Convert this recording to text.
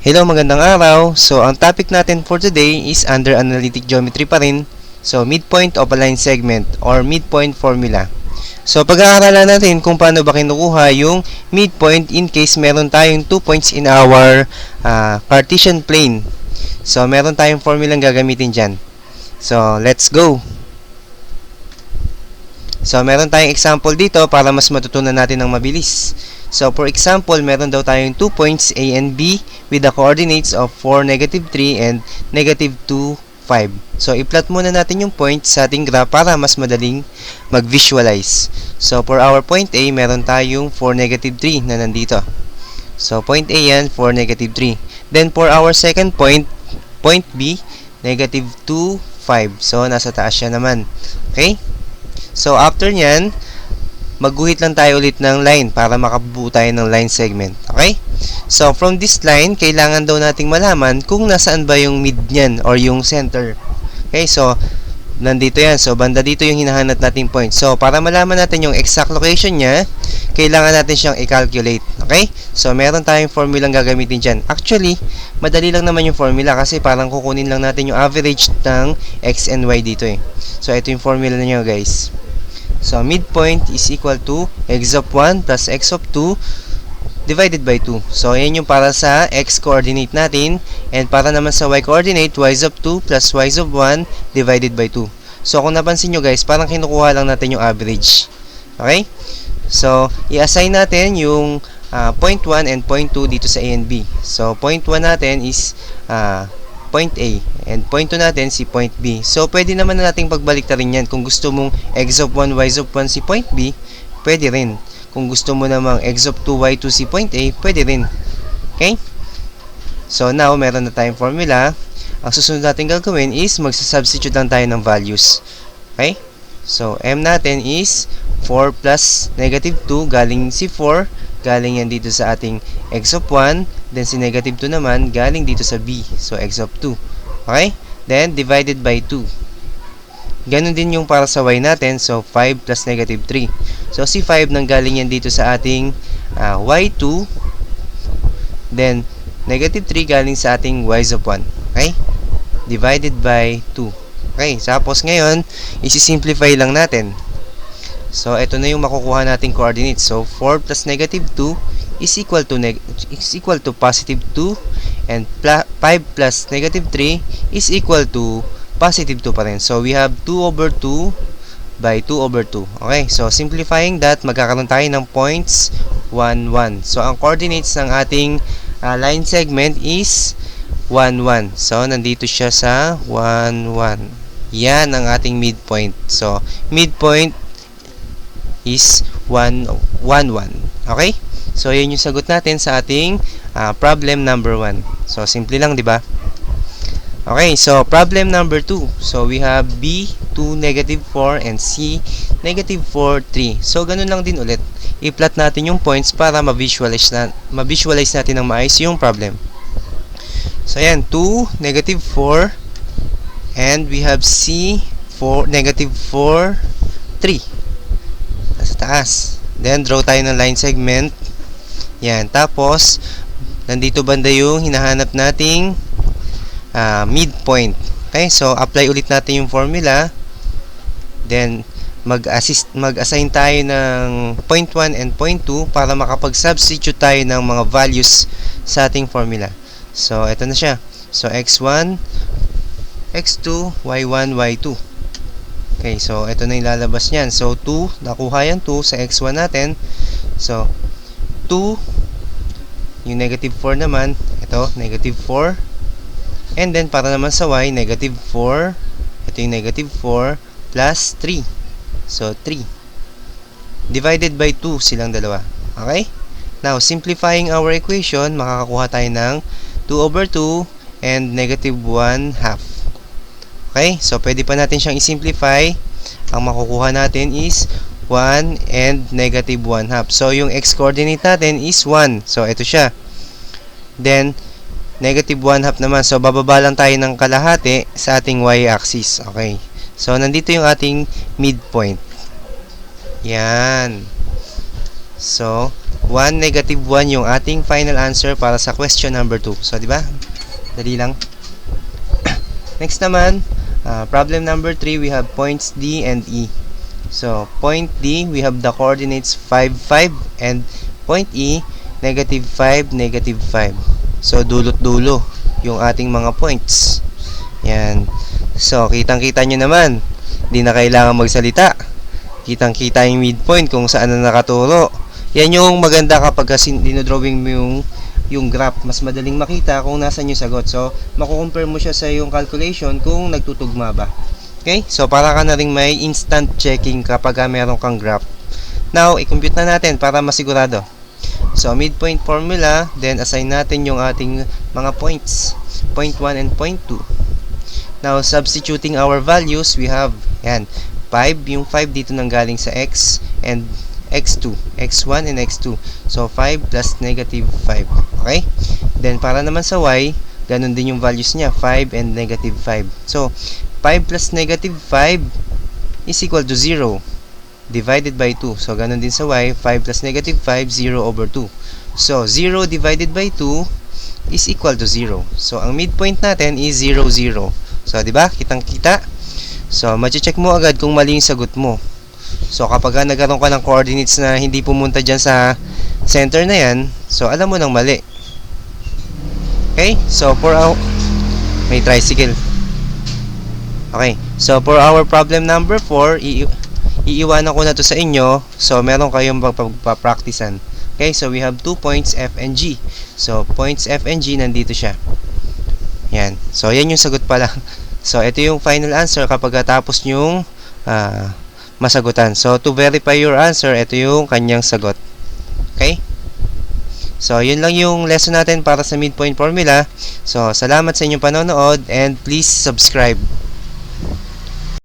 Hello, magandang araw. So, ang topic natin for today is under analytic geometry pa rin. So, midpoint of a line segment or midpoint formula. So, pag-aaralan natin kung paano ba kinukuha yung midpoint in case meron tayong 2 points in our Cartesian plane. So, meron tayong formulang gagamitin dyan. So, let's go! So, meron tayong example dito para mas matutunan natin ng mabilis. So, for example, meron daw tayong 2 points A and B with the coordinates of 4, -3 and -2, 5. So, i-plot muna natin yung points sa ating graph para mas madaling mag-visualize. So, for our point A, meron tayong 4, -3 na nandito. So, point A yan, 4, -3. Then, for our second point, point B, -2, 5. So, nasa taas siya naman. Okay? So, after nyan, magguhit lang tayo ulit ng line para makabuo tayo ng line segment. Okay? So, from this line, kailangan daw nating malaman kung nasaan ba yung mid nyan or yung center. Okay? So, nandito yan. So, banda dito yung hinahanap nating point. So, para malaman natin yung exact location nya, kailangan natin siyang i-calculate. Okay? So, meron tayong formulang gagamitin dyan. Actually, madali lang naman yung formula kasi parang kukunin lang natin yung average ng x and y dito eh. So, ito yung formula nyo guys. So, midpoint is equal to x of 1 plus x of 2 divided by 2. So, yan yung para sa x-coordinate natin. And para naman sa y-coordinate, y of 2 plus y of 1 divided by 2. So, kung napansin nyo guys, parang kinukuha lang natin yung average. Okay? So, i-assign natin yung point 1 and point 2 dito sa A and B. So, point 1 natin is point A and point 2 natin si point B. So, pwede naman na nating pagbalik na rin yan. Kung gusto mong x of 1, y of 1 si point B, pwede rin. Kung gusto mo namang x of 2, y 2 si point A, pwede rin. Okay? So, now, meron na tayong formula. Ang susunod natin gagawin is magsasubstitute lang tayo ng values. Okay? So, m natin is 4 plus -2 galing si 4. Galing yan dito sa ating x of 1. Then, si -2 naman, galing dito sa b. So, x of 2. Okay? Then, divided by 2. Ganon din yung para sa y natin. So, 5 plus -3. So, si 5 nang galing yan dito sa ating y2. Then, -3 galing sa ating y of 1. Okay? Divided by 2. Okay? Tapos, ngayon, isi-simplify lang natin. So, ito na yung makukuha nating coordinates. So, 4 plus -2 is equal to positive 2 and 5 plus -3 is equal to positive 2 pa rin. So, we have 2 over 2 by 2 over 2. Okay? So, simplifying that, magkakaroon tayo ng points 1, 1. So, ang coordinates ng ating line segment is 1, 1. So, nandito siya sa 1, 1. Yan ang ating midpoint. So, midpoint is 1, 1, 1. Okay? So, yun yung sagot natin sa ating problem number 1. So, simple lang, di ba? Okay, so, problem number 2. So, we have B, 2, -4, and C, -4, 3. So, ganun lang din ulit. I-plot natin yung points para ma-visualize natin ng maayos yung problem. So, ayan, 2, -4, and we have C, 4, -4, 3. Sa taas. Then, draw tayo ng line segment. Yan. Tapos, nandito banda yung hinahanap nating midpoint. Okay? So, apply ulit natin yung formula. Then, mag-assign tayo ng point 1 and point 2 para makapag-substitute tayo ng mga values sa ating formula. So, ito na siya. So, x1, x2, y1, y2. Okay, so ito na yung lalabas niyan. So, 2, nakuha yan 2 sa x1 natin. So, 2, yung -4 naman, ito, -4. And then, para naman sa y, -4. Ito yung -4 plus 3. So, 3. Divided by 2 silang dalawa. Okay? Now, simplifying our equation, makakakuha tayo ng 2 over 2 and -1/2. Okay? So, pwede pa natin siyang i-simplify. Ang makukuha natin is 1 and -1/2. So, yung x-coordinate natin is 1. So, ito siya. Then, -1/2 naman. So, bababa lang tayo ng kalahati sa ating y-axis. Okay? So, nandito yung ating midpoint. Yan. So, 1, negative 1 yung ating final answer para sa question number 2. So, di ba? Dali lang. Next naman, problem number 3, we have points D and E. So, point D, we have the coordinates 5, 5, and point E, negative 5, negative 5. So, dulot-dulo yung ating mga points. Yan. So, kitang-kita nyo naman. Hindi na kailangan magsalita. Kitang-kita yung midpoint kung saan na nakaturo. Yan yung maganda kapag dinodrawing mo yung graph. Mas madaling makita kung nasan yung sagot. So, makukompare mo siya sa yung calculation kung nagtutugma ba. Okay? So, para ka na rin may instant checking kapag meron kang graph. Now, i-compute na natin para masigurado. So, midpoint formula, then assign natin yung ating mga points. Point 1 and point 2. Now, substituting our values, we have, yan, 5. Yung 5 dito nanggaling sa x, and x2, x1 and x2. So, 5 plus negative 5. Okay? Then, para naman sa y, ganun din yung values niya, 5 and negative 5. So, 5 plus negative 5 is equal to 0 divided by 2. So, ganun din sa y, 5 plus negative 5, 0 over 2. So, 0 divided by 2 is equal to 0. So, ang midpoint natin is 0, 0. So, di ba? Kitang-kita. So, ma-check mo agad kung mali yung sagot mo. So, kapag nagkaroon ka ng coordinates na hindi pumunta dyan sa center na yan, so, alam mo nang mali. Okay? So, for our... May tricycle. Okay. So, for our problem number 4, iiwanan ko na to sa inyo. So, meron kayong pagpapracticean. Okay? So, we have 2 points F and G. So, points F and G, nandito siya. Yan. So, yan yung sagot pala. So, ito yung final answer kapag tapos yung masagutan. So, to verify your answer, ito yung kanyang sagot. Okay? So, yun lang yung lesson natin para sa midpoint formula. So, salamat sa inyong panonood and please subscribe.